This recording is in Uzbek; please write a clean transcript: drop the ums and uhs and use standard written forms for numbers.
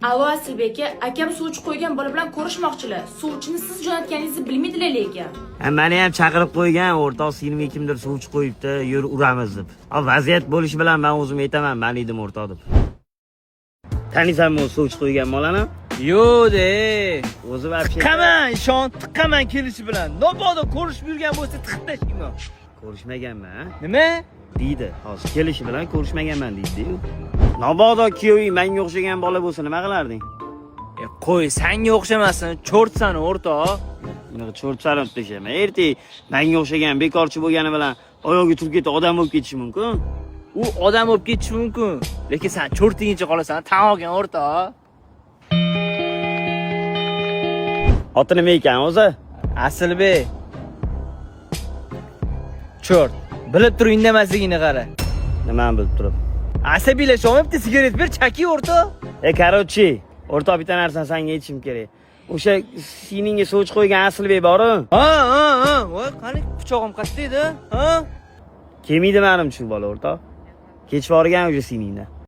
Alo Asilbek aka, akam suvchi qo'ygan bola bilan ko'rishmoqchilar. Suvchini siz jo'natganingizni bilmaydilar lekin. Meni ham chaqirib qo'ygan, o'rtoq sinimga kimdir suvchi qo'yibdi, yur uramiz deb. Vaziyat bo'lishi bilan men o'zim aytaman, men edim o'rtoq deb. Taniysanmi o suvchi qo'ygan bolani? Yo'q-de. O'zi вообще Tiqaman, ishon, tiqaman kelishi bilan. Nobodo ko'rishib yurgan bo'lsa tiqib tashlayman. ko'rishmaganman, ha? Nima? deydi. Hozir kelishi bilan ko'rishmaganman deydi-ku. Nobodo kuyoving menga o'xshagan bola bo'lsa nima qilarding? Qo'y, senga o'xshamasin, cho'rtsan o'rtoq. Bunaqa cho'rtsanib tashama. Ertaga menga o'xshagan bekorchi bo'lgani bilan oyog'i turib ketib odam bo'lib ketishi mumkin. U odam bo'lib ketishi mumkin, lekin sen cho'rtingicha qolasan, tan olgan o'rtoq. Oti nima ekan o'zi? Asilbek. Cho'rt. Bilib turib indamasligini qara. Nimani bilib turib? Asabiylashmayapti, sigaret ber, chaki o'rtoq. Короче, o'rtoq bitta narsani senga aytishim kerak. O'sha siningga suvchi qo'ygan Asilbek bor-ku. Ha. Voy, qani pichog'im qayerda edi? Ha? Kelmaydi menimcha bola o'rtoq. Kech borgan o'sha siningda.